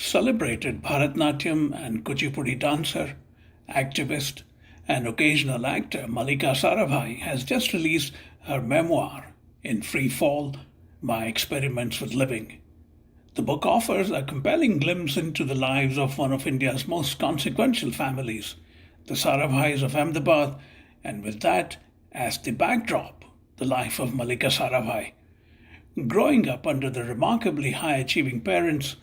Celebrated Bharatnatyam and Kuchipudi dancer, activist, and occasional actor Mallika Sarabhai has just released her memoir, In Free Fall My Experiments with Living. The book offers a compelling glimpse into the lives of one of India's most consequential families, the Sarabhais of Ahmedabad, and with that as the backdrop, the life of Mallika Sarabhai. Growing up under the remarkably high achieving parents,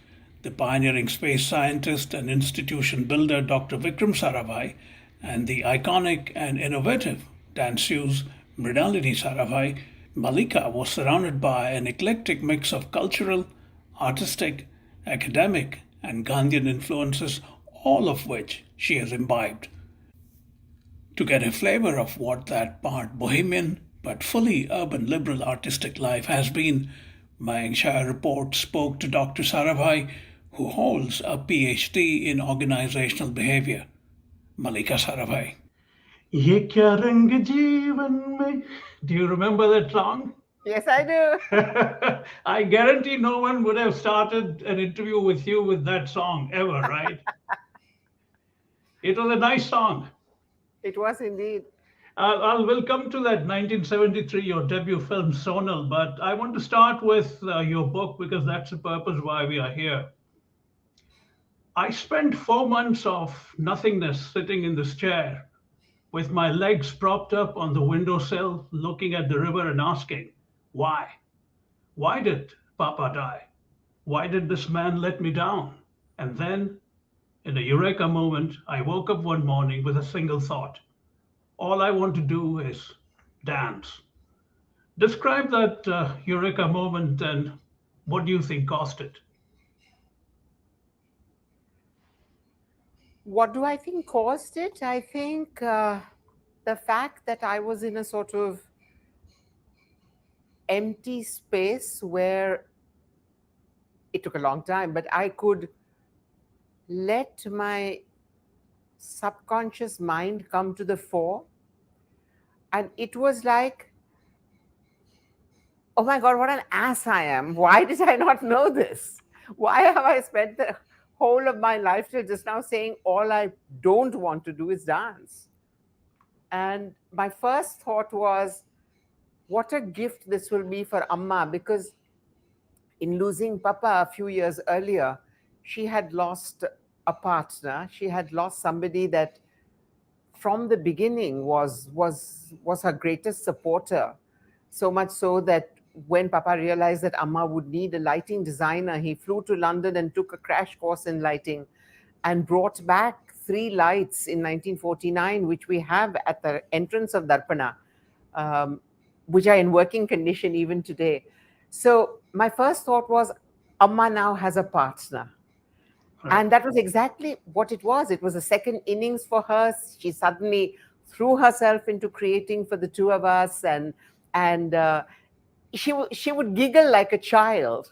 the pioneering space scientist and institution builder Dr. Vikram Sarabhai, and the iconic and innovative danseuse Mrinalini Sarabhai, Mallika was surrounded by an eclectic mix of cultural, artistic, academic, and Gandhian influences, all of which she has imbibed. To get a flavor of what that part bohemian but fully urban liberal artistic life has been, Mayank Chhaya Reports spoke to Dr. Sarabhai, who holds a Ph.D. in organizational behavior. Mallika Sarabhai. ये क्या रंग जीवन में. Do you remember that song? Yes, I do. I guarantee no one would have started an interview with you with that song ever, right? It was a nice song. It was indeed. We'll come to that 1973, your debut film, Sonal, but I want to start with your book because that's the purpose why we are here. I spent 4 months of nothingness sitting in this chair with my legs propped up on the windowsill, looking at the river and asking, why? Why did Papa die? Why did this man let me down? And then, in a eureka moment, I woke up one morning with a single thought. All I want to do is dance. Describe that eureka moment and what do you think caused it? What do I think caused it? I think the fact that I was in a sort of empty space where it took a long time, but I could let my subconscious mind come to the fore. And it was like, oh my God, what an ass I am. Why did I not know this? Why have I spent the whole of my life till just now saying all I don't want to do is dance? And my first thought was, what a gift this will be for Amma, because in losing Papa a few years earlier, she had lost a partner. She had lost somebody that from the beginning was her greatest supporter. So much so that when Papa realized that Amma would need a lighting designer, he flew to London and took a crash course in lighting and brought back 3 lights in 1949, which we have at the entrance of Darpana, which are in working condition even today. So my first thought was, Amma now has a partner. And that was exactly what it was. It was a second innings for her. She suddenly threw herself into creating for the two of us, and she would giggle like a child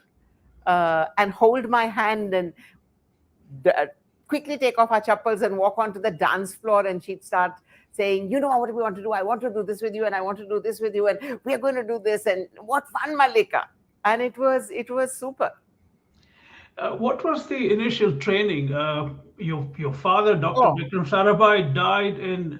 and hold my hand and quickly take off her chappals and walk onto the dance floor, and she'd start saying, you know what we want to do? I want to do this with you, and I want to do this with you, and we are going to do this, and what fun, Mallika. And it was super. What was the initial training? Your father, Dr. Vikram Sarabhai, died in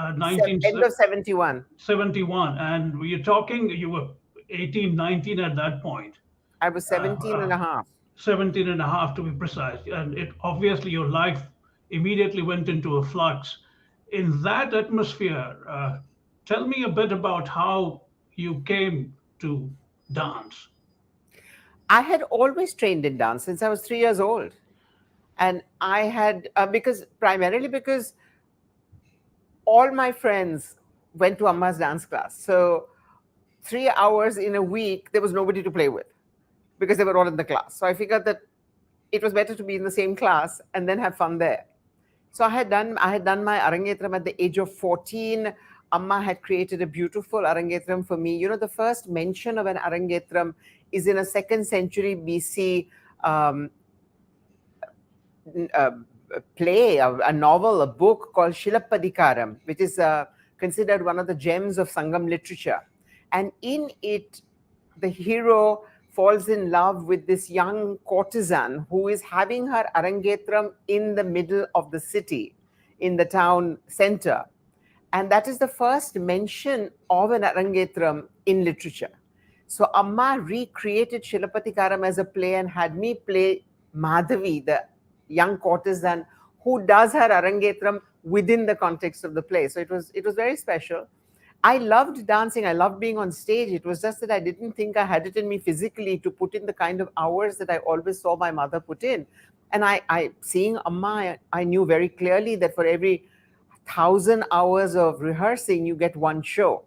end of 71. 71. And you're talking, you were 18, 19 at that point. I was 17 and a half. 17 and a half to be precise. And it obviously your life immediately went into a flux. In that atmosphere, tell me a bit about how you came to dance. I had always trained in dance since I was 3 years old. And I had, primarily because all my friends went to Amma's dance class. So 3 hours in a week, there was nobody to play with because they were all in the class. So I figured that it was better to be in the same class and then have fun there. So I had done my Arangetram at the age of 14. Amma had created a beautiful Arangetram for me. You know, the first mention of an Arangetram is in a 2nd century BC play, a novel, a book called Shilappadikaram, which is considered one of the gems of Sangam literature. And in it, the hero falls in love with this young courtesan who is having her arangetram in the middle of the city, in the town center. And that is the first mention of an arangetram in literature. So Amma recreated Shilapatikaram as a play and had me play Madhavi, the young courtesan who does her arangetram within the context of the play. So it was very special. I loved dancing. I loved being on stage. It was just that I didn't think I had it in me physically to put in the kind of hours that I always saw my mother put in. And I seeing Amma, I knew very clearly that for every 1,000 hours of rehearsing, you get one show.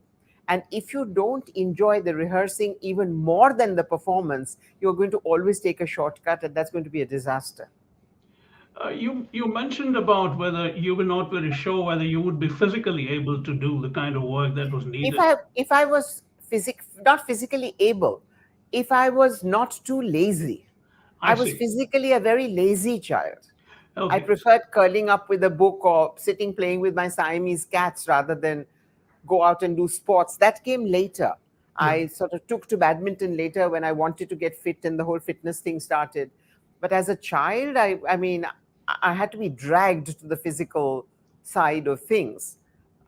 And if you don't enjoy the rehearsing even more than the performance, you're going to always take a shortcut, and that's going to be a disaster. You mentioned about whether you were not very sure whether you would be physically able to do the kind of work that was needed. If I was not physically able, if I was not too lazy, I was see. physically a very lazy child. Okay. I preferred curling up with a book or sitting playing with my Siamese cats rather than go out and do sports. That came later. I sort of took to badminton later when I wanted to get fit and the whole fitness thing started. But as a child, I mean, I had to be dragged to the physical side of things.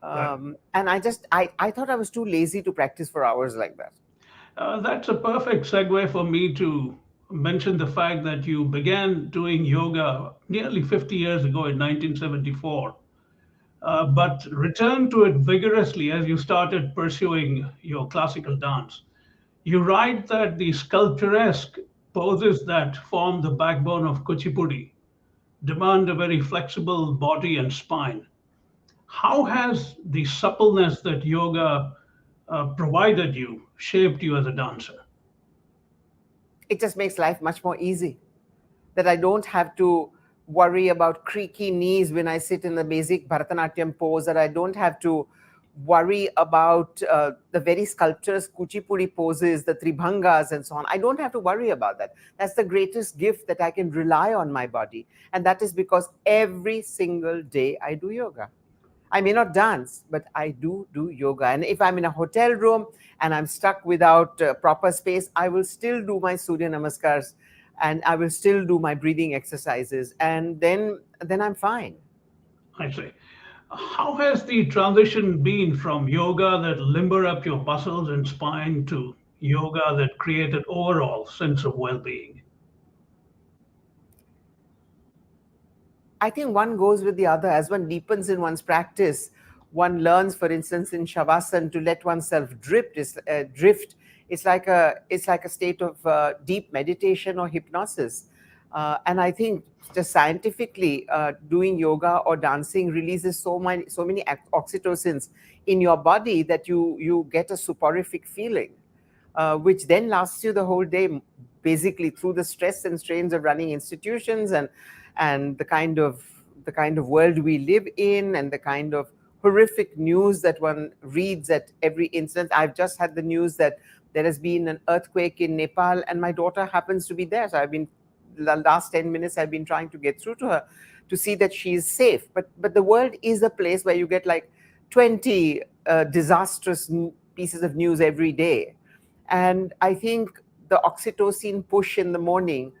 And I thought I was too lazy to practice for hours like that. That's a perfect segue for me to mention the fact that you began doing yoga nearly 50 years ago in 1974, but returned to it vigorously as you started pursuing your classical dance. You write that the sculpturesque poses that form the backbone of Kuchipudi demand a very flexible body and spine. How has the suppleness that yoga provided you shaped you as a dancer? It just makes life much more easy. That I don't have to worry about creaky knees when I sit in the basic Bharatanatyam pose, that I don't have to worry about the very sculptures, Kuchipudi poses, the Tribhangas and so on. I don't have to worry about that. That's the greatest gift, that I can rely on my body. And that is because every single day I do yoga. I may not dance, but I do yoga. And if I'm in a hotel room and I'm stuck without proper space, I will still do my Surya Namaskars and I will still do my breathing exercises. And then I'm fine. I see. How has the transition been from yoga that limber up your muscles and spine to yoga that created overall sense of well-being? I think one goes with the other. As one deepens in one's practice, one learns, for instance, in Shavasana, to let oneself drift. It's like a state of deep meditation or hypnosis. And I think just scientifically, doing yoga or dancing releases so many oxytocins in your body that you get a soporific feeling, which then lasts you the whole day, basically through the stress and strains of running institutions and the kind of world we live in and the kind of horrific news that one reads at every instant. I've just had the news that there has been an earthquake in Nepal, and my daughter happens to be there. So the last 10 minutes I've been trying to get through to her to see that she is safe. But the world is a place where you get like 20 disastrous pieces of news every day. And I think the oxytocin push in the morning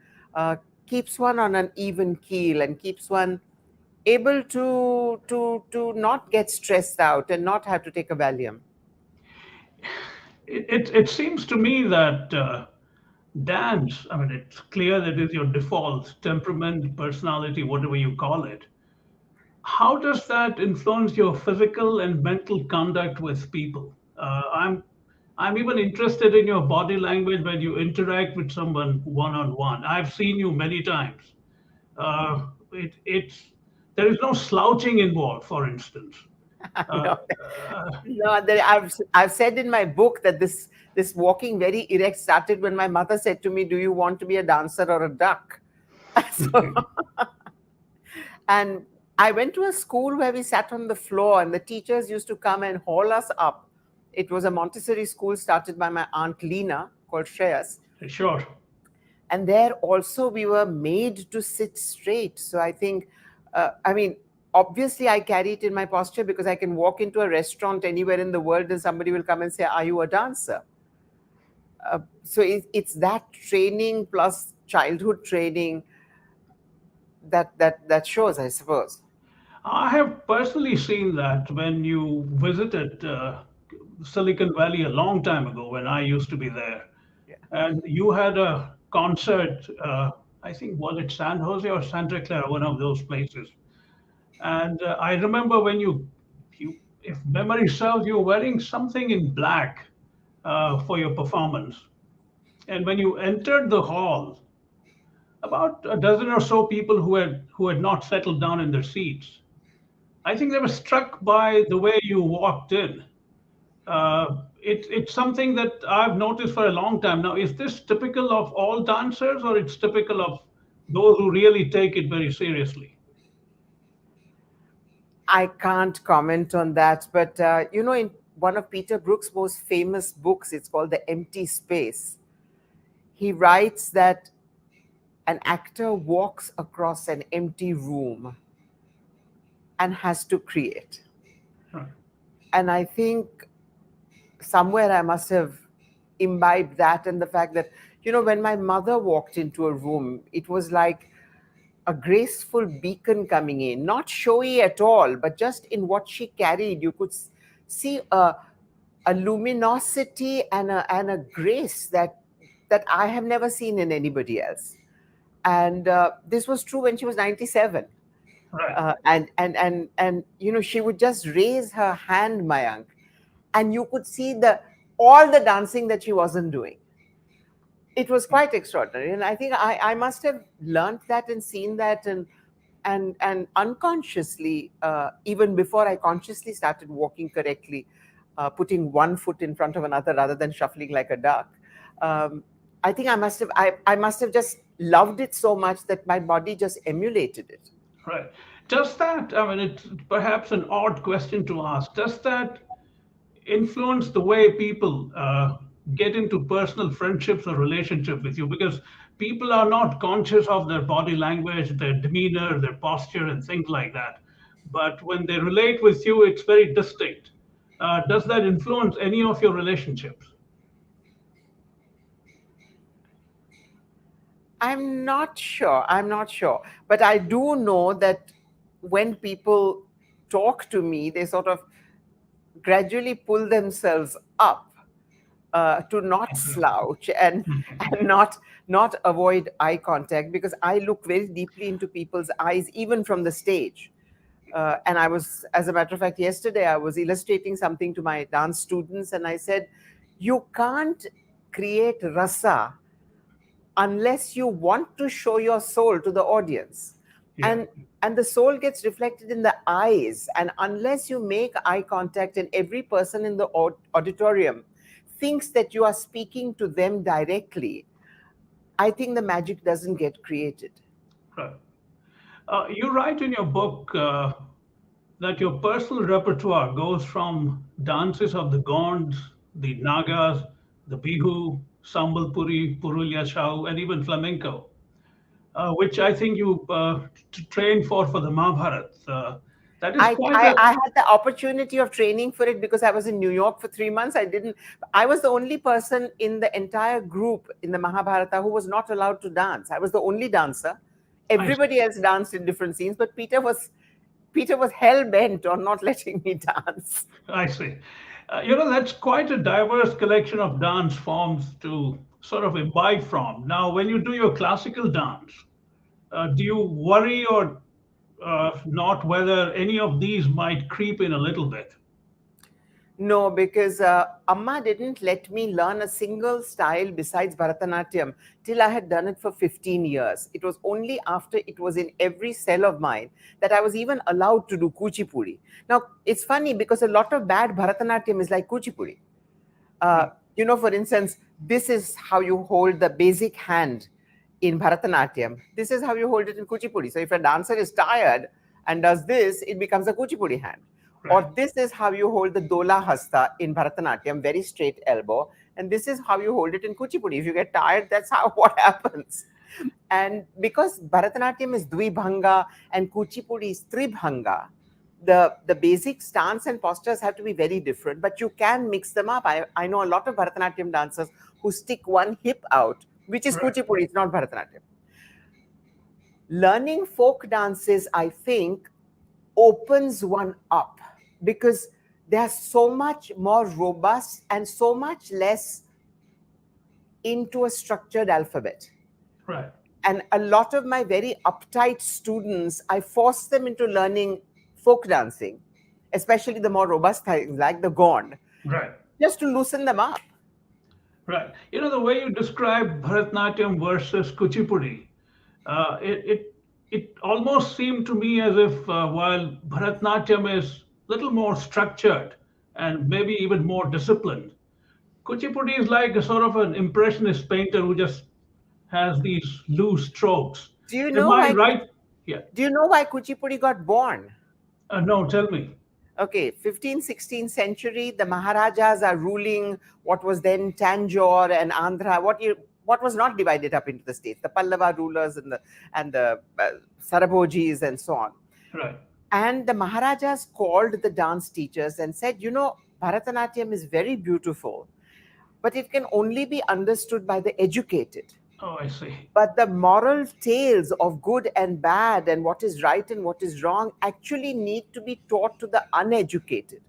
keeps one on an even keel and keeps one able to not get stressed out and not have to take a Valium. It seems to me that dance, I mean, it's clear that it's your default temperament, personality, whatever you call it. How does that influence your physical and mental conduct with people? I'm even interested in your body language when you interact with someone one on one. I've seen you many times. It's there is no slouching involved, for instance. No, I've said in my book that this walking very erect started when my mother said to me, "Do you want to be a dancer or a duck?" And I went to a school where we sat on the floor, and the teachers used to come and haul us up. It was a Montessori school started by my aunt Lena, called Shreyas. Sure. And there also we were made to sit straight. So I think, obviously I carry it in my posture because I can walk into a restaurant anywhere in the world and somebody will come and say, "Are you a dancer?" So it's that training plus childhood training that shows, I suppose. I have personally seen that when you visited Silicon Valley a long time ago when I used to be there. Yeah. And you had a concert, I think, was it San Jose or Santa Clara, one of those places. And I remember when if memory serves, you were wearing something in black for your performance. And when you entered the hall, about a dozen or so people who had not settled down in their seats, I think they were struck by the way you walked in. It's something that I've noticed for a long time now. Is this typical of all dancers, or it's typical of those who really take it very seriously? I can't comment on that, but in one of Peter Brook's most famous books, it's called The Empty Space. He writes that an actor walks across an empty room and has to create. Right. And I think somewhere I must have imbibed that, and the fact that, when my mother walked into a room, it was like a graceful beacon coming in, not showy at all, but just in what she carried, you could see a luminosity and a grace that I have never seen in anybody else. And this was true when she was 97. Right. And she would just raise her hand, Mayank, and you could see all the dancing that she wasn't doing. It was quite extraordinary, and I think I must have learned that and seen that, and unconsciously, even before I consciously started walking correctly, putting one foot in front of another rather than shuffling like a duck. I think I must have just loved it so much that my body just emulated it. Right. Does that, I mean, it's perhaps an odd question to ask. Does that influence the way people get into personal friendships or relationship with you? Because people are not conscious of their body language, their demeanor, their posture, and things like that. But when they relate with you, it's very distinct. Does that influence any of your relationships? I'm not sure. But I do know that when people talk to me, they sort of gradually pull themselves up to not slouch and not avoid eye contact, because I look very deeply into people's eyes, even from the stage. And I was, as a matter of fact, yesterday I was illustrating something to my dance students, and I said, you can't create rasa unless you want to show your soul to the audience. Yeah. And the soul gets reflected in the eyes, and unless you make eye contact and every person in the auditorium thinks that you are speaking to them directly, I think the magic doesn't get created. Right. You write in your book that your personal repertoire goes from dances of the Gonds, the Nagas, the Bihu, Sambalpuri, Purulia Chau, and even flamenco, which I think you trained for the Mahabharat. That is quite I had the opportunity of training for it because I was in New York for 3 months. I was the only person in the entire group in the Mahabharata who was not allowed to dance. I was the only dancer. Everybody else danced in different scenes, but Peter was hell bent on not letting me dance. I see. That's quite a diverse collection of dance forms to sort of imbibe from. Now, when you do your classical dance, do you worry or not whether any of these might creep in a little bit? No, because Amma didn't let me learn a single style besides Bharatanatyam till I had done it for 15 years. It was only after it was in every cell of mine that I was even allowed to do Kuchipudi. Now, it's funny because a lot of bad Bharatanatyam is like Kuchipudi. For instance, this is how you hold the basic hand in Bharatanatyam. This is how you hold it in Kuchipudi. So if a dancer is tired and does this, it becomes a Kuchipudi hand. Right. Or this is how you hold the Dola Hasta in Bharatanatyam, very straight elbow. And this is how you hold it in Kuchipudi. If you get tired, that's what happens. And because Bharatanatyam is Dvibhanga and Kuchipudi is Tribhanga, the basic stance and postures have to be very different, but you can mix them up. I know a lot of Bharatanatyam dancers who stick one hip out, which is Right. Kuchipudi, it's not Bharatanatyam. Learning folk dances, I think, opens one up because they're so much more robust and so much less into a structured alphabet. Right. And a lot of my very uptight students, I force them into learning folk dancing, especially the more robust things like the gond, Right. just to loosen them up. Right. You know, the way you describe Bharatanatyam versus Kuchipudi, it almost seemed to me as if while Bharatanatyam is a little more structured and maybe even more disciplined, Kuchipudi is like a sort of an impressionist painter who just has these loose strokes. Do you Am know I why? right? Yeah. Do you know why Kuchipudi got born? No, tell me. Okay, 15th, 16th century, the Maharajas are ruling what was then Tanjore and Andhra, what was not divided up into the states, the Pallava rulers and the Sarabhojis and so on. Right. And the Maharajas called the dance teachers and said, you know, Bharatanatyam is very beautiful, but it can only be understood by the educated. Oh, I see. But the moral tales of good and bad and what is right and what is wrong actually need to be taught to the uneducated.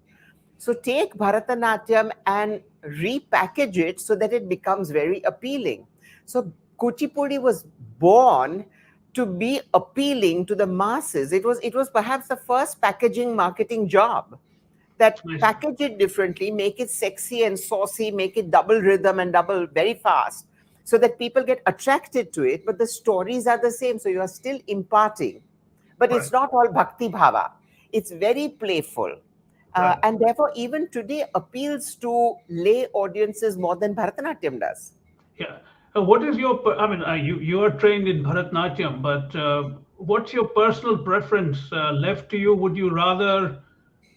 So take Bharatanatyam and repackage it so that it becomes very appealing. So Kuchipudi was born to be appealing to the masses. It was perhaps the first packaging marketing job that Nice. package it differently, make it sexy and saucy, make it double rhythm and double very fast so that people get attracted to it, but the stories are the same. So you are still imparting, but it's Right. not all bhakti bhava. It's very playful. Right. And therefore, even today appeals to lay audiences more than Bharatanatyam does. Yeah. What is your, I mean, you are trained in Bharatanatyam, but what's your personal preference left to you? Would you rather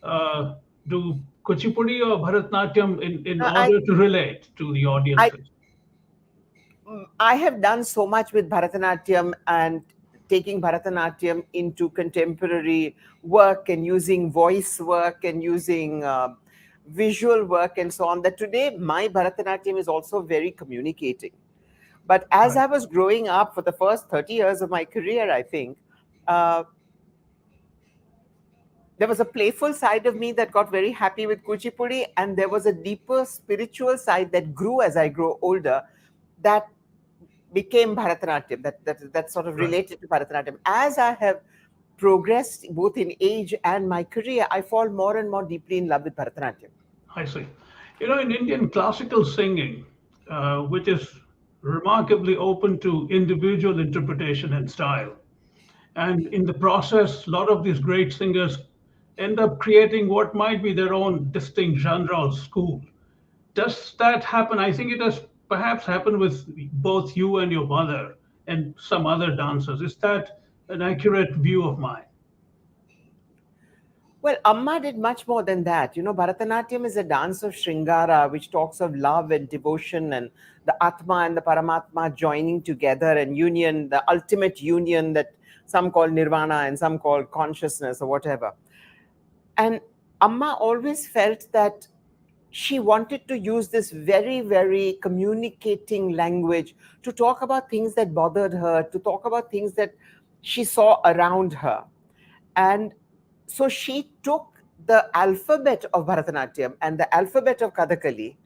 uh, do Kuchipudi or Bharatanatyam in Uh, order to relate to the I, audiences? I have done so much with Bharatanatyam and taking Bharatanatyam into contemporary work and using voice work and using visual work and so on, that today my Bharatanatyam is also very communicating. But as Right. I was growing up for the first 30 years of my career, I think, uh, there was a playful side of me that got very happy with Kuchipudi, and there was a deeper spiritual side that grew as I grew older that became Bharatanatyam, that sort of Right. related to Bharatanatyam. As I have progressed both in age and my career, I fall more and more deeply in love with Bharatanatyam. I see. You know, in Indian classical singing, which is remarkably open to individual interpretation and style, and in the process, a lot of these great singers end up creating what might be their own distinct genre or school. Does that happen? I think it has perhaps happened with both you and your mother and some other dancers. Is that an accurate view of mine? Well, Amma did much more than that. You know, Bharatanatyam is a dance of Shringara, which talks of love and devotion and the Atma and the Paramatma joining together and union, the ultimate union that some call nirvana and some call consciousness or whatever. And Amma always felt that she wanted to use this very, very communicating language to talk about things that bothered her, to talk about things that she saw around her. And so she took the alphabet of Bharatanatyam and the alphabet of Kathakali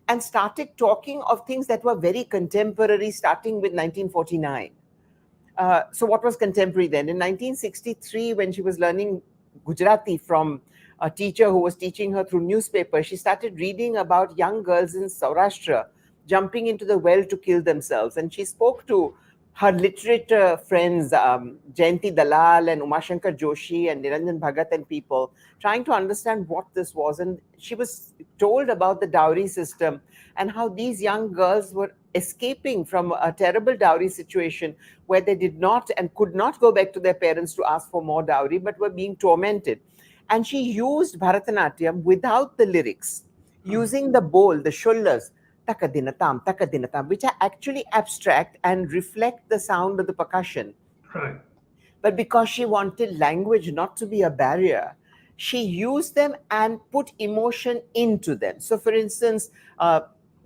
and started talking of things that were very contemporary, starting with 1949. So what was contemporary then? In 1963, when she was learning Gujarati from a teacher who was teaching her through newspaper, she started reading about young girls in Saurashtra jumping into the well to kill themselves. And she spoke to her literature friends, Jayanti Dalal and Umashankar Joshi and Niranjan Bhagat and people, trying to understand what this was. And she was told about the dowry system and how these young girls were escaping from a terrible dowry situation where they did not and could not go back to their parents to ask for more dowry, but were being tormented. And she used Bharatanatyam without the lyrics, using the bowl, the shoulders, takadinatam, which are actually abstract and reflect the sound of the percussion. Right. But because she wanted language not to be a barrier, she used them and put emotion into them. So, for instance,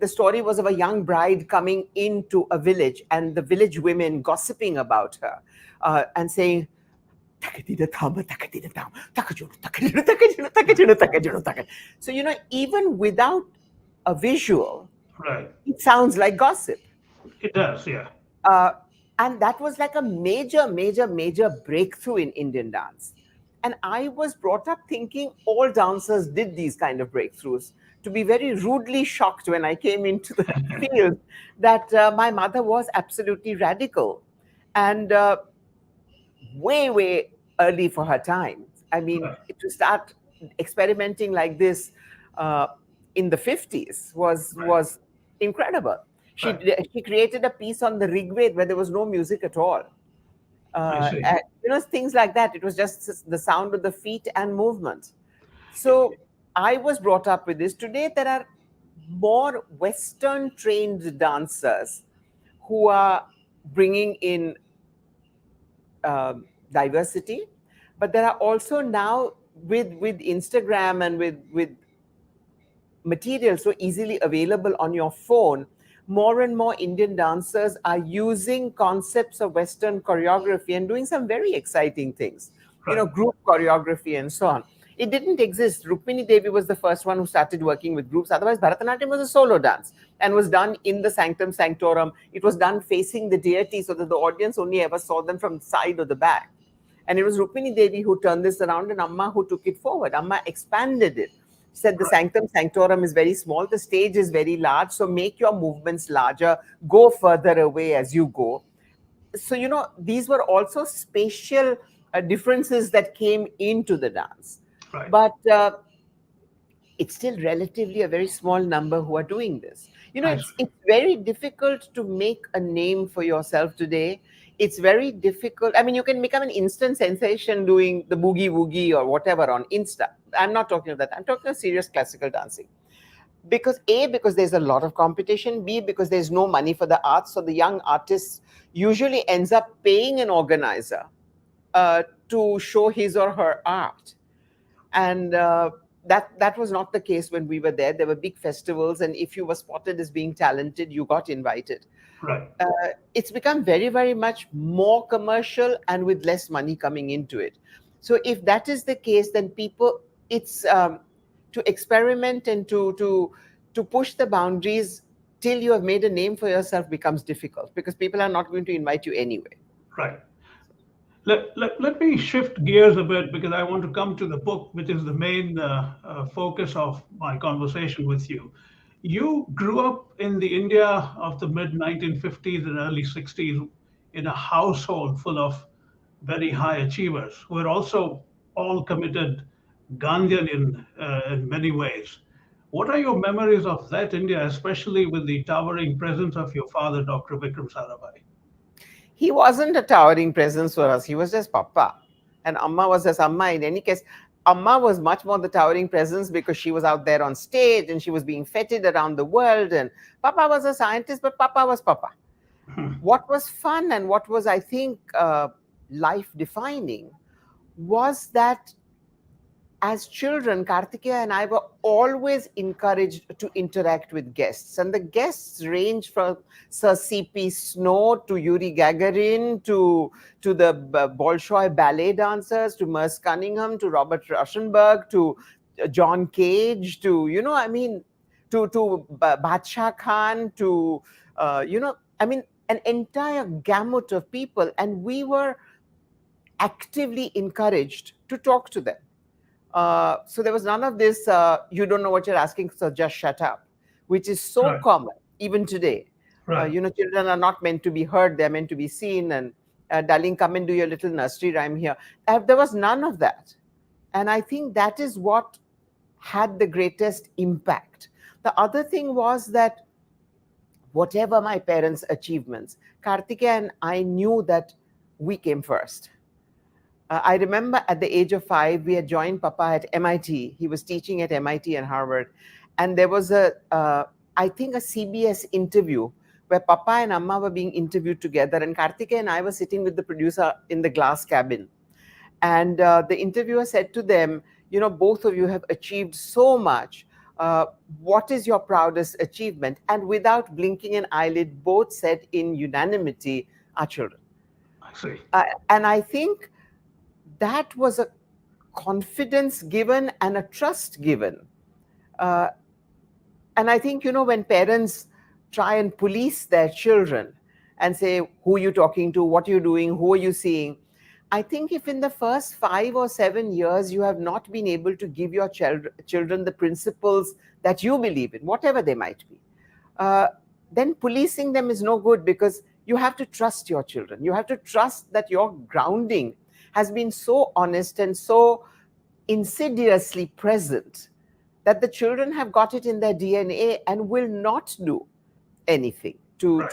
the story was of a young bride coming into a village and the village women gossiping about her and saying, so, even without a visual, Right. it sounds like gossip. It does, yeah. Uh, and that was like a major, major, major breakthrough in Indian dance. And I was brought up thinking all dancers did these kind of breakthroughs. To be very rudely shocked when I came into the field that my mother was absolutely radical and way, way early for her time. I mean, Right. to start experimenting like this uh, in the 50s Right. was incredible. Right. She created a piece on the Rigved where there was no music at all. I see. And, things like that. It was just the sound of the feet and movement. So I was brought up with this. Today, there are more Western trained dancers who are bringing in diversity, but there are also now with Instagram and with material so easily available on your phone, more and more Indian dancers are using concepts of Western choreography and doing some very exciting things, Right. group choreography and so on. It didn't exist. Rukmini Devi was the first one who started working with groups. Otherwise, Bharatanatyam was a solo dance and was done in the sanctum sanctorum. It was done facing the deity so that the audience only ever saw them from the side or the back. And it was Rukmini Devi who turned this around and Amma who took it forward. Amma expanded it. Said the sanctum sanctorum is very small, the stage is very large, so make your movements larger, go further away as you go. So, these were also spatial differences that came into the dance. Right. But it's still relatively a very small number who are doing this. It's very difficult to make a name for yourself today. It's very difficult. I mean, you can become an instant sensation doing the boogie woogie or whatever on Insta. I'm not talking of that. I'm talking of serious classical dancing. Because because there's a lot of competition. B, because there's no money for the arts. So the young artist usually ends up paying an organizer to show his or her art. And that was not the case when we were there. There were big festivals, and if you were spotted as being talented, you got invited. Right. It's become very, very much more commercial and with less money coming into it. So if that is the case, then people, it's to experiment and to push the boundaries till you have made a name for yourself becomes difficult because people are not going to invite you anyway. Right. Let me shift gears a bit because I want to come to the book, which is the main focus of my conversation with you. You grew up in the India of the mid 1950s and early 60s in a household full of very high achievers who were also all committed Gandhian in many ways. What are your memories of that India, especially with the towering presence of your father, Dr. Vikram Sarabhai? He wasn't a towering presence for us. He was just Papa. And Amma was just Amma. In any case, Amma was much more the towering presence because she was out there on stage and she was being feted around the world. And Papa was a scientist, but Papa was Papa. What was fun and what was, I think, life-defining was that as children, Kartikeya and I were always encouraged to interact with guests. And the guests range from Sir C.P. Snow to Yuri Gagarin to the Bolshoi ballet dancers, to Merce Cunningham, to Robert Rauschenberg, to John Cage, to, to Badshah Khan, to, an entire gamut of people. And we were actively encouraged to talk to them. So there was none of this, you don't know what you're asking, so just shut up, which is so common even today. Right. Children are not meant to be heard, they're meant to be seen. And darling, come and do your little nursery rhyme here. There was none of that. And I think that is what had the greatest impact. The other thing was that whatever my parents' achievements, Kartikeya and I knew that we came first. I remember at the age of 5, we had joined Papa at MIT. He was teaching at MIT and Harvard. And there was I think, a CBS interview where Papa and Amma were being interviewed together. And Kartikeya and I were sitting with the producer in the glass cabin. And the interviewer said to them, both of you have achieved so much. what is your proudest achievement? And without blinking an eyelid, both said in unanimity, our children. I see. And I think that was a confidence given and a trust given. And I think, when parents try and police their children and say, who are you talking to? What are you doing? Who are you seeing? I think if in the first 5 or 7 years you have not been able to give your children the principles that you believe in, whatever they might be, then policing them is no good, because you have to trust your children. You have to trust that your grounding has been so honest and so insidiously present that the children have got it in their DNA and will not do anything to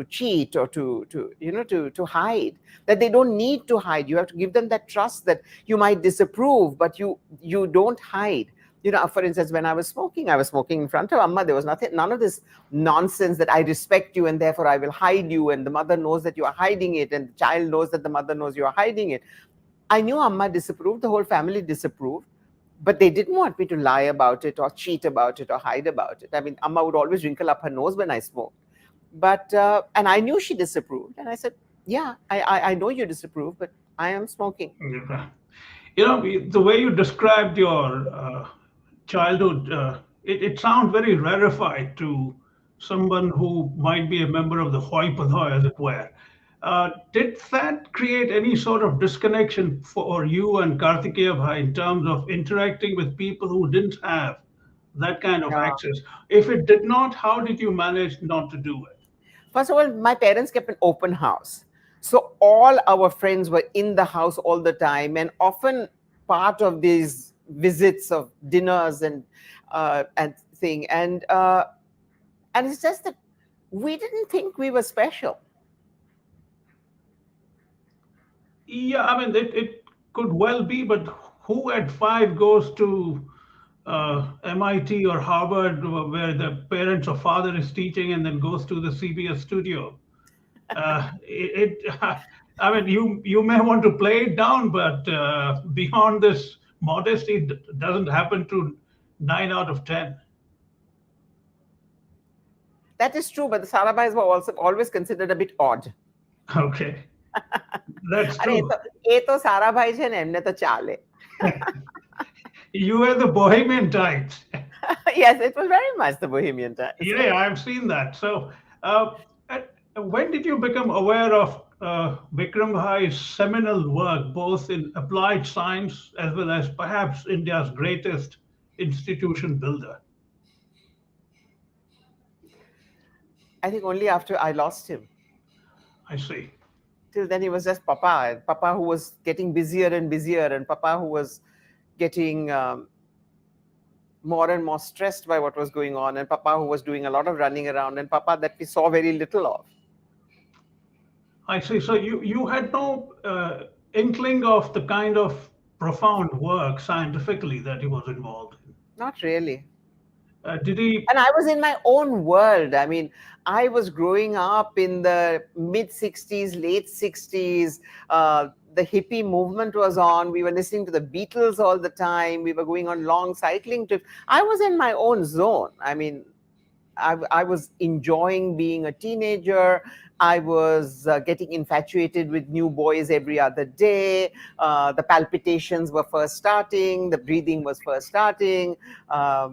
cheat or to hide. That they don't need to hide. You have to give them that trust that you might disapprove, but you don't hide. For instance, when I was smoking in front of Amma. There was none of this nonsense that I respect you and therefore I will hide you, and the mother knows that you are hiding it, and the child knows that the mother knows you are hiding it. I knew Amma disapproved, the whole family disapproved, but they didn't want me to lie about it or cheat about it or hide about it. I mean, Amma would always wrinkle up her nose when I smoked. But, and I knew she disapproved. And I said, yeah, I know you disapprove, but I am smoking. The way you described your childhood, it sounds very rarefied to someone who might be a member of the Hoi Polloi, as it were. Did that create any sort of disconnection for you and Kartikeya Bhai in terms of interacting with people who didn't have that kind of access? If it did not, how did you manage not to do it? First of all, my parents kept an open house. So all our friends were in the house all the time, and often part of these visits of dinners and thing. And it's just that we didn't think we were special. Yeah, I mean, it could well be, but who at 5 goes to MIT or Harvard, where the parents or father is teaching, and then goes to the CBS studio? I mean, you may want to play it down, but beyond this modesty, it doesn't happen to 9 out of 10. That is true, but the Sarabhais were also always considered a bit odd. Okay. That's true. Sarabhai je emne to chale. You were the bohemian type. Yes, it was very much the bohemian type. Yeah, I've seen that. So, when did you become aware of Vikram Bhai's seminal work, both in applied science as well as perhaps India's greatest institution builder? I think only after I lost him. I see. Till then, he was just Papa, and Papa who was getting busier and busier, and Papa who was getting more and more stressed by what was going on, and Papa who was doing a lot of running around, and Papa that we saw very little of. I see. So you had no inkling of the kind of profound work scientifically that he was involved in? Not really. Did he? And I was in my own world. I mean, I was growing up in the mid-60s, late 60s. The hippie movement was on. We were listening to the Beatles all the time. We were going on long cycling trips. I was in my own zone. I mean, I was enjoying being a teenager. I was getting infatuated with new boys every other day. The palpitations were first starting. The breathing was first starting. I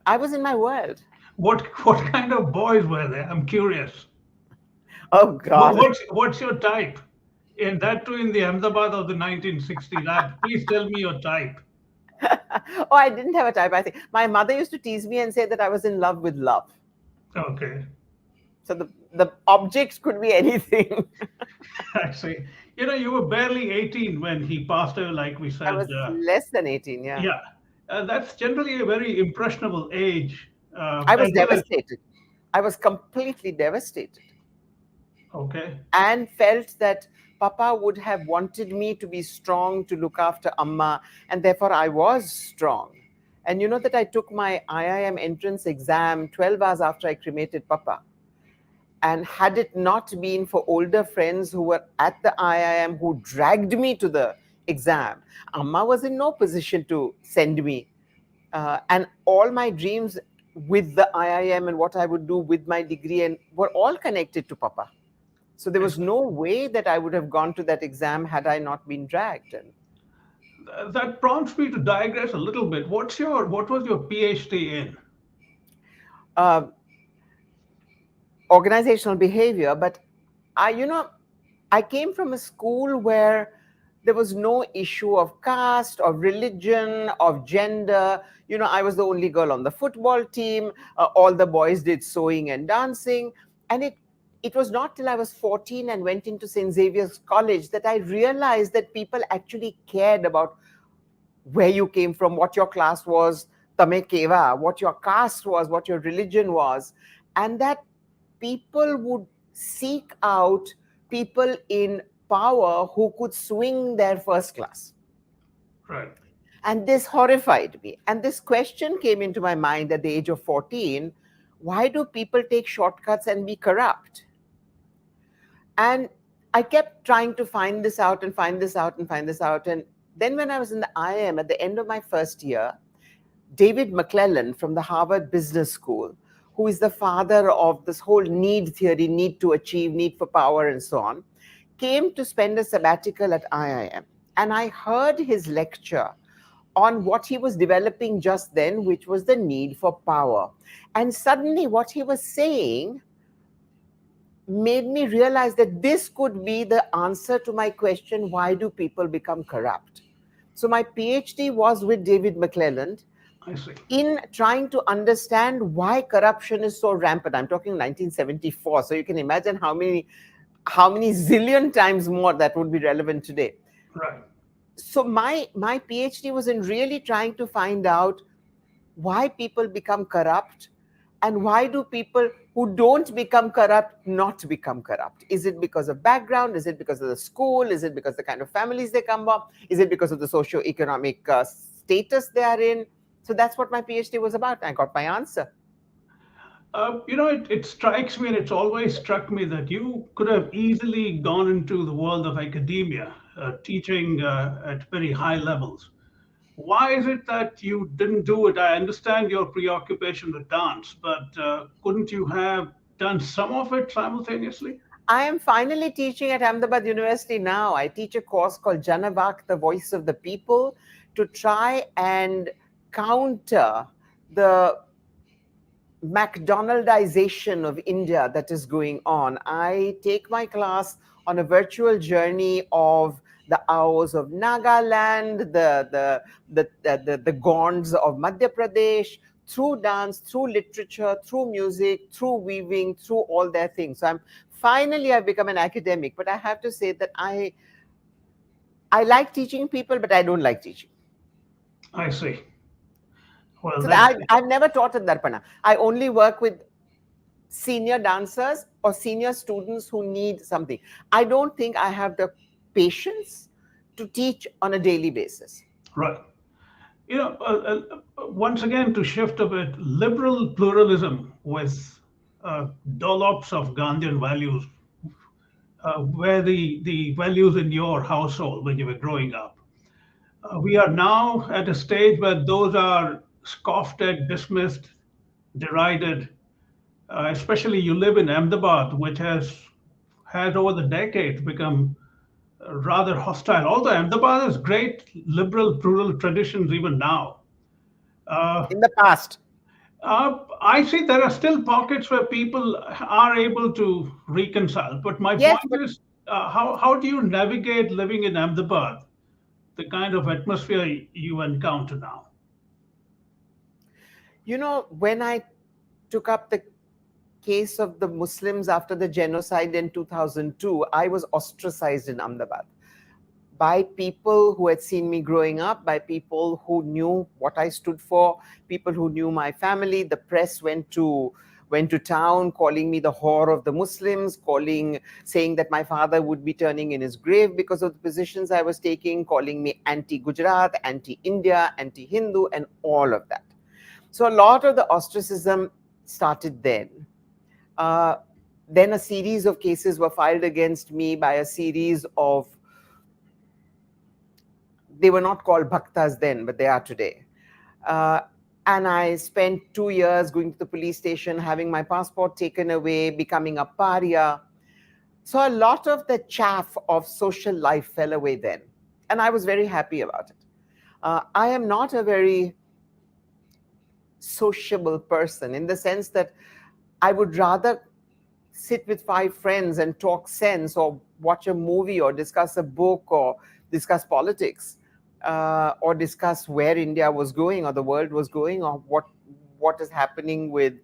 was in my world. What kind of boys were there? I'm curious. Oh God! What's your type? And that too in the Ahmedabad of the 1960s. Please tell me your type. Oh, I didn't have a type. I think my mother used to tease me and say that I was in love with love. Okay. So the objects could be anything. I see. You were barely 18 when he passed away, like we said. I was less than 18. Yeah. Yeah. That's generally a very impressionable age. I was devastated. I was completely devastated. Okay. And felt that Papa would have wanted me to be strong, to look after Amma, and therefore I was strong. And you know that I took my IIM entrance exam 12 hours after I cremated Papa. And had it not been for older friends who were at the IIM who dragged me to the exam. Amma was in no position to send me. And all my dreams with the IIM and what I would do with my degree and were all connected to Papa. So there was no way that I would have gone to that exam had I not been dragged. And That prompts me to digress a little bit. What was your PhD in? uh, organizational behavior, but I came from a school where there was no issue of caste, of religion, of gender. I was the only girl on the football team. All the boys did sewing and dancing. And it was not till I was 14 and went into St. Xavier's College that I realized that people actually cared about where you came from, what your class was, tame keva, what your caste was, what your religion was, and that people would seek out people in power who could swing their first class. Right. And this horrified me. And this question came into my mind at the age of 14. Why do people take shortcuts and be corrupt? And I kept trying to find this out and find this out and find this out. And then when I was in the IIM at the end of my first year, David McClellan from the Harvard Business School, who is the father of this whole need theory, need to achieve, need for power, and so on, came to spend a sabbatical at IIM. And I heard his lecture on what he was developing just then, which was the need for power. And suddenly what he was saying made me realize that this could be the answer to my question, why do people become corrupt? So my PhD was with David McClellan in trying to understand why corruption is so rampant. I'm talking 1974, so you can imagine how many zillion times more that would be relevant today. Right. So my PhD was in really trying to find out why people become corrupt and why do people who don't become corrupt not become corrupt. Is it because of background? Is it because of the school? Is it because of the kind of families they come from? Is it because of the socio-economic status they are in? So that's what my PhD was about. I got my answer. It strikes me, and it's always struck me, that you could have easily gone into the world of academia, teaching at very high levels. Why is it that you didn't do it? I understand your preoccupation with dance, but couldn't you have done some of it simultaneously? I am finally teaching at Ahmedabad University now. I teach a course called Janavak, the Voice of the People, to try and counter the McDonaldization of India that is going on. I take my class on a virtual journey of the hours of Nagaland, the Gonds of Madhya Pradesh, through dance, through literature, through music, through weaving, through all their things. So I've become an academic, but I have to say that I like teaching people, but I don't like teaching. I see. Well, So I've never taught at Darpana. I only work with senior dancers or senior students who need something. I don't think I have the patience to teach on a daily basis. Right. Once again, to shift a bit, liberal pluralism with dollops of Gandhian values were the values in your household when you were growing up. We are now at a stage where those are scoffed at, dismissed, derided. Especially you live in Ahmedabad, which has over the decades become rather hostile. Although Ahmedabad has great liberal plural traditions even now. In the past. I see there are still pockets where people are able to reconcile. But my point is, how do you navigate living in Ahmedabad, the kind of atmosphere you encounter now? When I took up the case of the Muslims after the genocide in 2002, I was ostracized in Ahmedabad by people who had seen me growing up, by people who knew what I stood for, people who knew my family. The press went to town calling me the whore of the Muslims, saying that my father would be turning in his grave because of the positions I was taking, calling me anti-Gujarat, anti-India, anti-Hindu, and all of that. So a lot of the ostracism started then. Then a series of cases were filed against me by a series of They were not called bhaktas then, but they are today. Uh, and I spent 2 years going to the police station, having my passport taken away, becoming a pariah. So a lot of the chaff of social life fell away then. And I was very happy about it. I am not a very sociable person in the sense that I would rather sit with 5 friends and talk sense or watch a movie or discuss a book or discuss politics or discuss where India was going or the world was going or what is happening with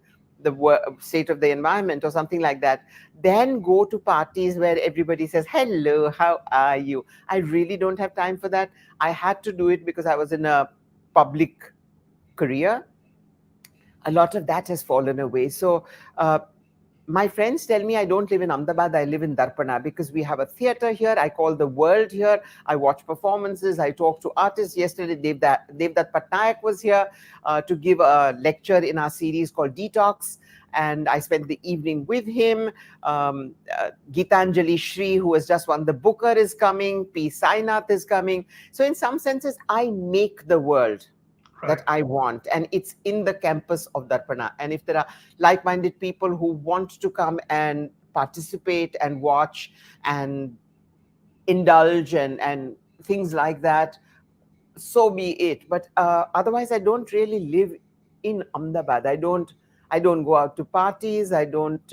the state of the environment or something like that, then go to parties where everybody says, hello, how are you? I really don't have time for that. I had to do it because I was in a public career. A lot of that has fallen away. So my friends tell me I don't live in Ahmedabad, I live in Darpana because we have a theater here. I call the world here. I watch performances. I talk to artists. Yesterday, Devdat Patnaik was here to give a lecture in our series called Detox. And I spent the evening with him. Geetanjali Shri, who has just won the Booker, is coming. P. Sainath is coming. So in some senses, I make the world that I want, and it's in the campus of Darpana. And if there are like-minded people who want to come and participate and watch and indulge and things like that, so be it. But otherwise, I don't really live in Ahmedabad. I don't go out to parties. I don't.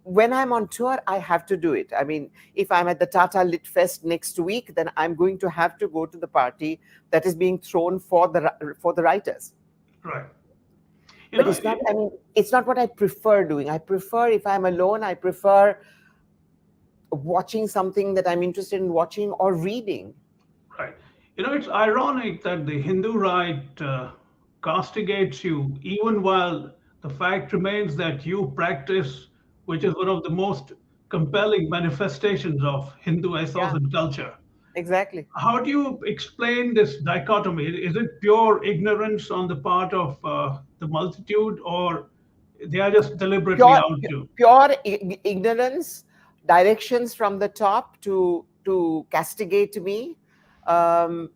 When I'm on tour, I have to do it. I mean, if I'm at the Tata Lit Fest next week, then I'm going to have to go to the party that is being thrown for the writers. Right. But it's not. I mean, it's not what I prefer doing. I prefer, if I'm alone, I prefer watching something that I'm interested in watching or reading. Right. It's ironic that the Hindu right castigates you even while the fact remains that you practice, which is one of the most compelling manifestations of Hindu ethos Yeah, and culture. exactly. How do you explain this dichotomy? Is it pure ignorance on the part of the multitude, or they are just deliberately Pure, out to? pure ignorance, directions from the top to castigate me. Um,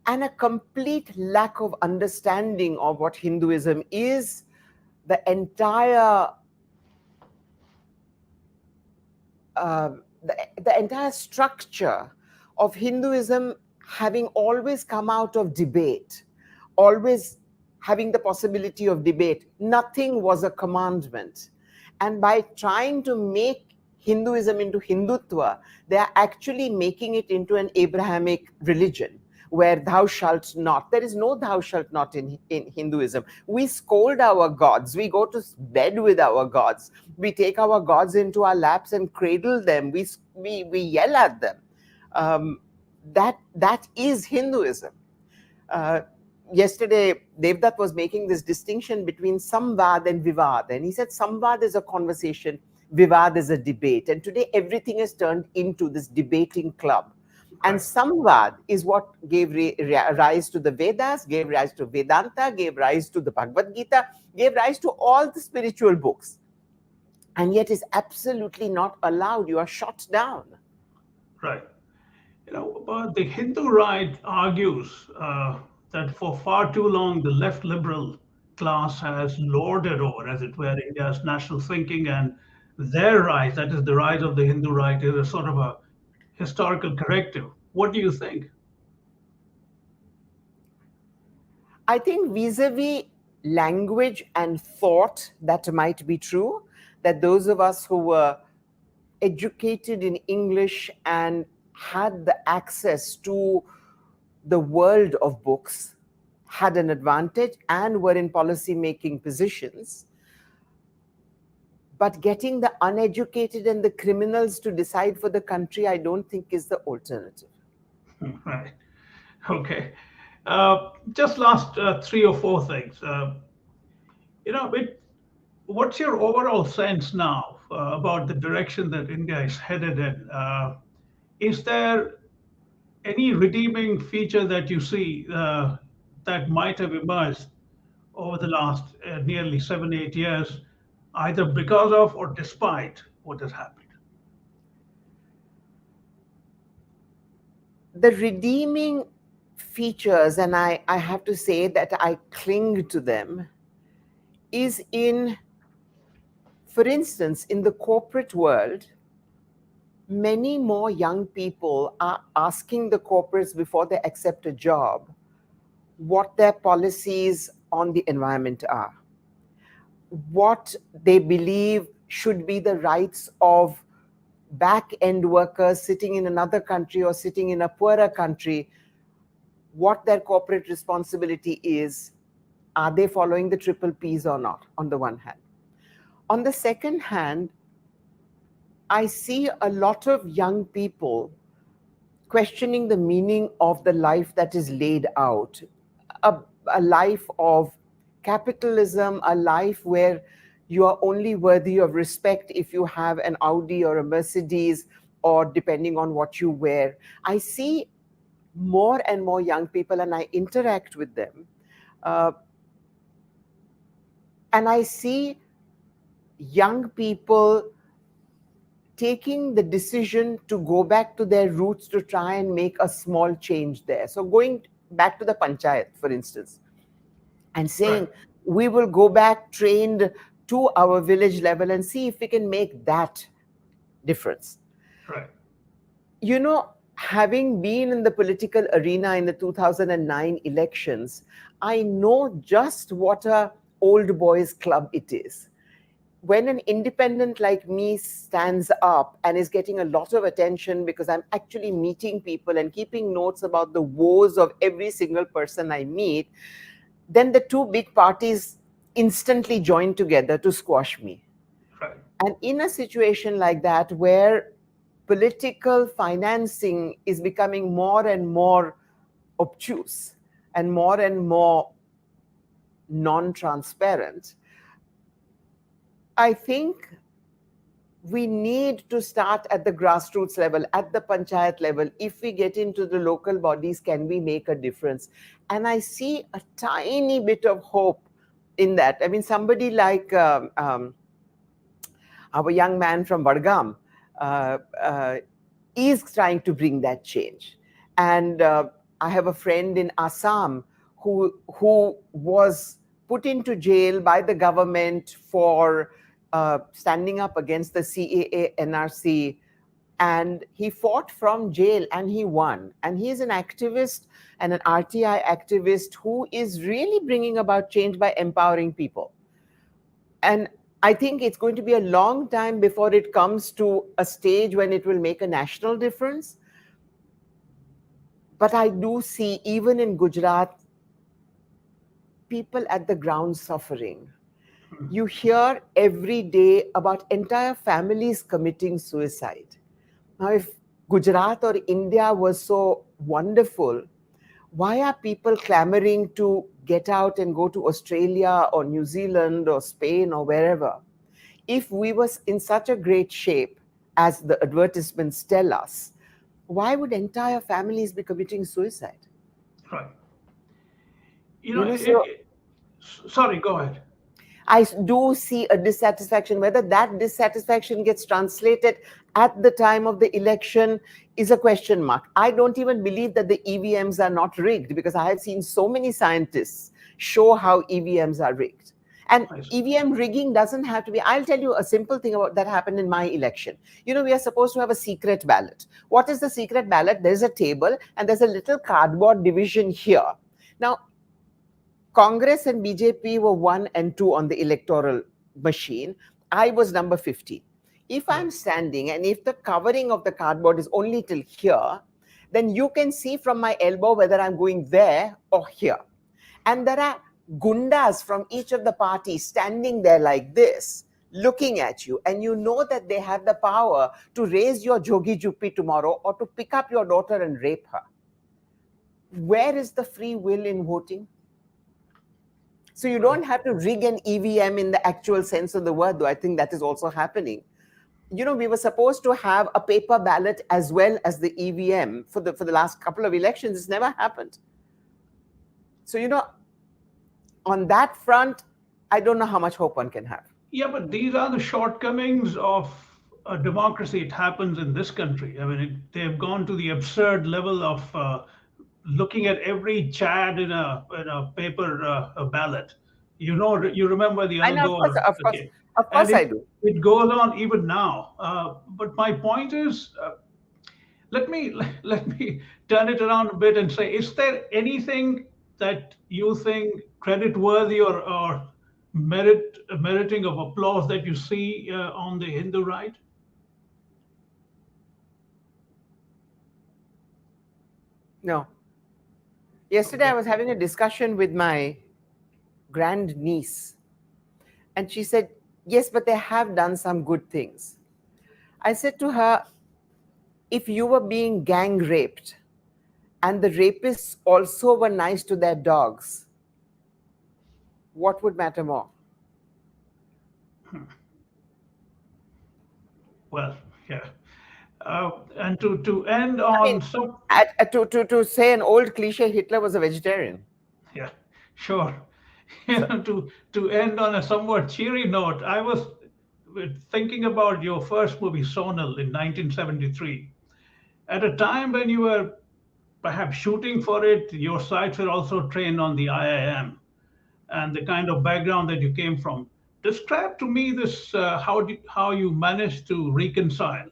and a complete lack of understanding of what Hinduism is, the entire the entire structure of Hinduism having always come out of debate, always having the possibility of debate. Nothing was a commandment. And by trying to make Hinduism into Hindutva, they are actually making it into an Abrahamic religion where thou shalt not. There is no thou shalt not in Hinduism. We scold our gods. We go to bed with our gods. We take our gods into our laps and cradle them. We yell at them. That is Hinduism. Yesterday, Devdat was making this distinction between samvad and vivad. And he said samvad is a conversation, vivad is a debate. And today, everything is turned into this debating club. And samvad is what gave rise to the Vedas, gave rise to Vedanta, gave rise to the Bhagavad Gita, gave rise to all the spiritual books. And yet is absolutely not allowed. You are shot down. Right. But the Hindu right argues that for far too long the left liberal class has lorded over, as it were, India's national thinking, and their rise, that is the rise of the Hindu right, is a sort of a historical corrective. What do you think? I think vis-a-vis language and thought, that might be true, that those of us who were educated in English and had the access to the world of books had an advantage and were in policy-making positions. But getting the uneducated and the criminals to decide for the country, I don't think is the alternative. Right. Okay. Just last 3 or 4 things. What's your overall sense now about the direction that India is headed in? Is there any redeeming feature that you see that might have emerged over the last nearly 7, 8 years, either because of or despite what has happened? the redeeming features, and I have to say that I cling to them, is in, for instance, in the corporate world, many more young people are asking the corporates before they accept a job what their policies on the environment are, what they believe should be the rights of back end workers sitting in another country or sitting in a poorer country, what their corporate responsibility is. Are they following the triple Ps or not, on the one hand? On the second hand, I see a lot of young people questioning the meaning of the life that is laid out, a, a life of capitalism, a life where you are only worthy of respect if you have an Audi or a Mercedes, or depending on what you wear. I see more and more young people, and I interact with them, uh, and I see young people taking the decision to go back to their roots to try and make a small change there. So going back to the panchayat, for instance, and saying, Right. we will go back trained to our village level and see if we can make that difference. Right. You know, having been in the political arena in the 2009 elections, I know just what a old boys club it is. When an independent like me stands up and is getting a lot of attention because I'm actually meeting people and keeping notes about the woes of every single person I meet, then the two big parties instantly join together to squash me. Right. And in a situation like that, where political financing is becoming more and more obtuse and more non transparent, I think we need to start at the grassroots level, at the panchayat level. If we get into the local bodies, can we make a difference? And I see a tiny bit of hope in that. I mean, somebody like our young man from Vadgam uh, uh, is trying to bring that change. And I have a friend in Assam who was put into jail by the government for standing up against the CAA NRC, and he fought from jail and he won. And he is an activist and an RTI activist who is really bringing about change by empowering people. And I think it's going to be a long time before it comes to a stage when it will make a national difference. But I do see, even in Gujarat, people at the ground suffering. You hear every day about entire families committing suicide. Now, if Gujarat or India was so wonderful, why are people clamoring to get out and go to Australia or New Zealand or Spain or wherever? If we were in such a great shape as the advertisements tell us, why would entire families be committing suicide? Right. You know, You know, so sorry, go ahead. I do see a dissatisfaction. Whether that dissatisfaction gets translated at the time of the election is a question mark. I don't even believe that the EVMs are not rigged, because I have seen so many scientists show how EVMs are rigged. And I see. EVM rigging doesn't have to be. I'll tell you a simple thing about that happened in my election. You know, we are supposed to have a secret ballot. What is the secret ballot? There's a table and there's a little cardboard division here. Now, Congress and BJP were 1 and 2 on the electoral machine. I was number 50. If I'm Right. standing and if the covering of the cardboard is only till here, then you can see from my elbow whether I'm going there or here. And there are gundas from each of the parties standing there like this, looking at you. And you know that they have the power to raise your jogi juppi tomorrow or to pick up your daughter and rape her. Where is the free will in voting? So you don't have to rig an EVM in the actual sense of the word, though I think that is also happening. You know, we were supposed to have a paper ballot as well as the EVM for the last couple of elections. It's never happened. So, you know, on that front, I don't know how much hope one can have. Yeah, but these are the shortcomings of a democracy, it happens in this country. I mean, they've gone to the absurd level of looking at every Chad in a paper a ballot. You remember the I Al know, Gore, okay, of and course I do. it goes on even now. But my point is, let me let me turn it around a bit and say, is there anything that you think credit worthy or meriting of applause that you see on the Hindu right? No. Yesterday, I Okay. was having a discussion with my grandniece, and she said, yes, but they have done some good things. I said to her, if you were being gang raped and the rapists also were nice to their dogs, what would matter more? Well, yeah. And to end I mean, on some, to say an old cliche, Hitler was a vegetarian. yeah, sure. So, To end on a somewhat cheery note, I was thinking about your first movie, Sonal, in 1973. At a time when you were perhaps shooting for it, your sights were also trained on the IIM and the kind of background that you came from. Describe to me this how you managed to reconcile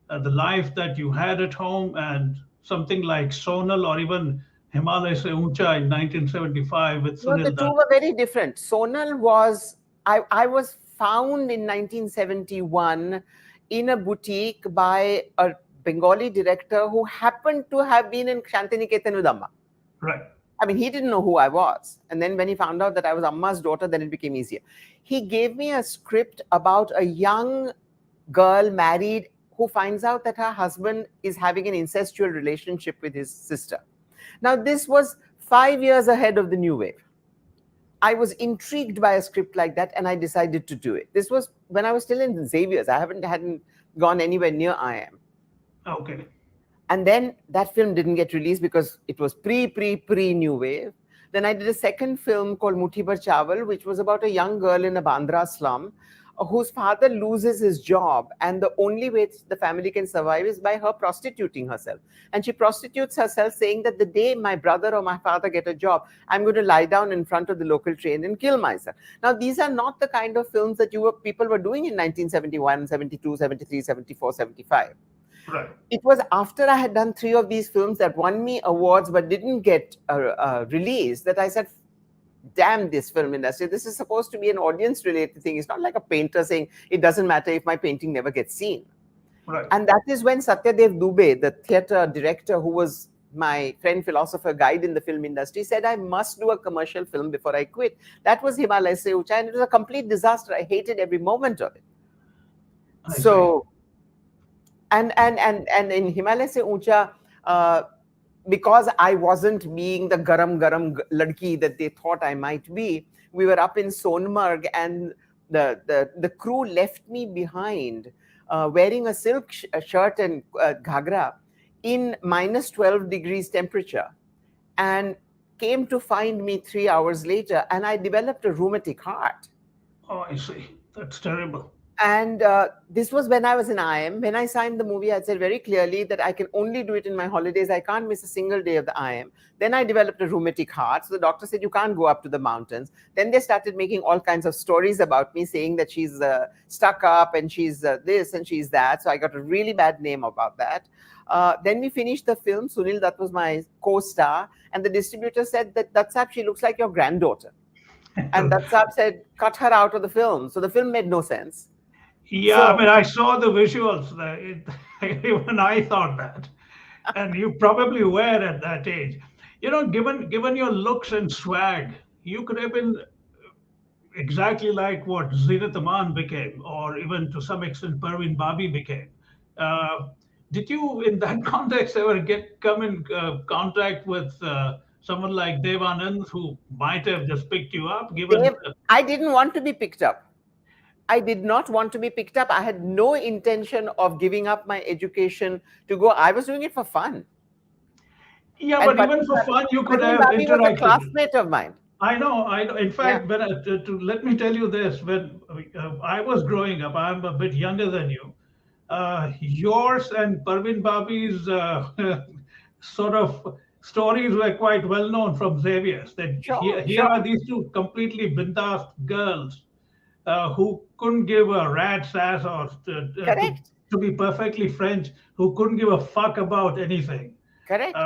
the life that you had at home and something like Sonal or even Himalaya Se Uncha in 1975 with no, the Sunil two Dutt. were very different. Sonal was, I was found in 1971 in a boutique by a Bengali director who happened to have been in Shantiniketan with Amma. Right. I mean, he didn't know who I was. And then when he found out that I was Amma's daughter, then it became easier. He gave me a script about a young girl married who finds out that her husband is having an incestual relationship with his sister. Now, this was 5 years ahead of the new wave. I was intrigued by a script like that and I decided to do it. This was when I was still in Xavier's. I hadn't gone anywhere near IM. Okay. And then that film didn't get released because it was pre New Wave. Then I did a second film called Muthi Bhar Chawal, which was about a young girl in a Bandra slum whose father loses his job. And the only way the family can survive is by her prostituting herself. And she prostitutes herself, saying that the day my brother or my father get a job, I'm going to lie down in front of the local train and kill myself. Now, these are not the kind of films that people were doing in 1971, 72, 73, 74, 75. Right. It was after I had done 3 of these films that won me awards but didn't get released that I said, damn this film industry. This is supposed to be an audience-related thing. It's not like a painter saying, it doesn't matter if my painting never gets seen. Right. And that is when Satyadev Dubey, the theatre director who was my friend, philosopher, guide in the film industry, said, I must do a commercial film before I quit. That was Himalaya Se Uncha, and it was a complete disaster. I hated every moment of it. So... And in Himalaya Se Uncha, because I wasn't being the garam ladki that they thought I might be, we were up in Sonmarg and the crew left me behind wearing a silk shirt and ghagra in minus 12 degrees temperature and came to find me 3 hours later, and I developed a rheumatic heart. Oh, I see. That's terrible. And this was when I was in IM. When I signed the movie, I said very clearly that I can only do it in my holidays. I can't miss a single day of the IM. Then I developed a rheumatic heart. So the doctor said, you can't go up to the mountains. Then they started making all kinds of stories about me, saying that she's stuck up and she's this and she's that. So I got a really bad name about that. Then we finished the film. Sunil Dutt was my co-star. And the distributor said that Datsab, she looks like your granddaughter. And Datsab said, cut her out of the film. So the film made no sense. Yeah, So, I mean, I saw the visuals. Even I thought that, and you probably were at that age. Given your looks and swag, you could have been exactly like what Zinat Aman became, or even to some extent Parveen Babi became. Did you, in that context, ever come in contact with someone like Dev Anand, who might have just picked you up? I didn't want to be picked up. I did not want to be picked up. I had no intention of giving up my education to go. I was doing it for fun. Yeah, but even for fun, you could have Babi was a interacted. classmate of mine. I know. In fact, let me tell you this: when I was growing up, I'm a bit younger than you. yours and Parvin Babi's sort of stories were quite well known from Xavier's. That Sure, here sure. are these two completely bindass girls who couldn't give a rat's ass, or Correct. to be perfectly French, who couldn't give a fuck about anything. Correct.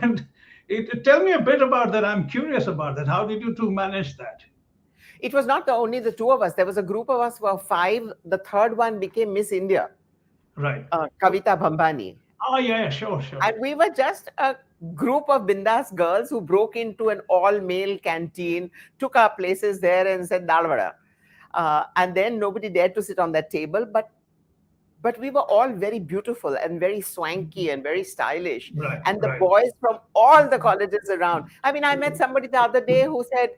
And tell me a bit about that. I'm curious about that. How did you two manage that? It was not only the two of us. There was a group of us who were five. The third one became Miss India, Right. Kavita Bhambani. Oh, yeah, sure, sure. And we were just a group of bindas girls who broke into an all-male canteen, took our places there and said, Dal vada. And then nobody dared to sit on that table. But we were all very beautiful and very swanky and very stylish. Right, And the right. boys from all the colleges around. I mean, I met somebody the other day who said,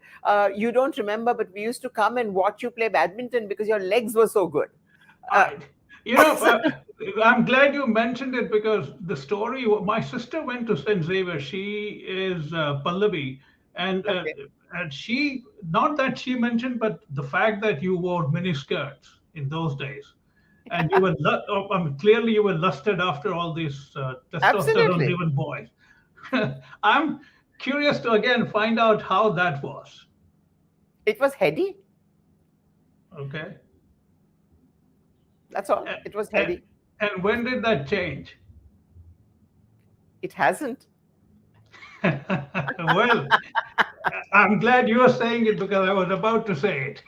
you don't remember, but we used to come and watch you play badminton because your legs were so good. You know, I'm glad you mentioned it, because the story, my sister went to St. Xavier. She is Pallavi. And, Okay. and she, not that she mentioned, but the fact that you wore miniskirts in those days. And you were, I mean, clearly you were lusted after all these testosterone Absolutely. driven boys. I'm curious to again find out how that was. It was heady. Okay. That's all. It was heady. And when did that change? It hasn't. Well, I'm glad you are saying it, because I was about to say it.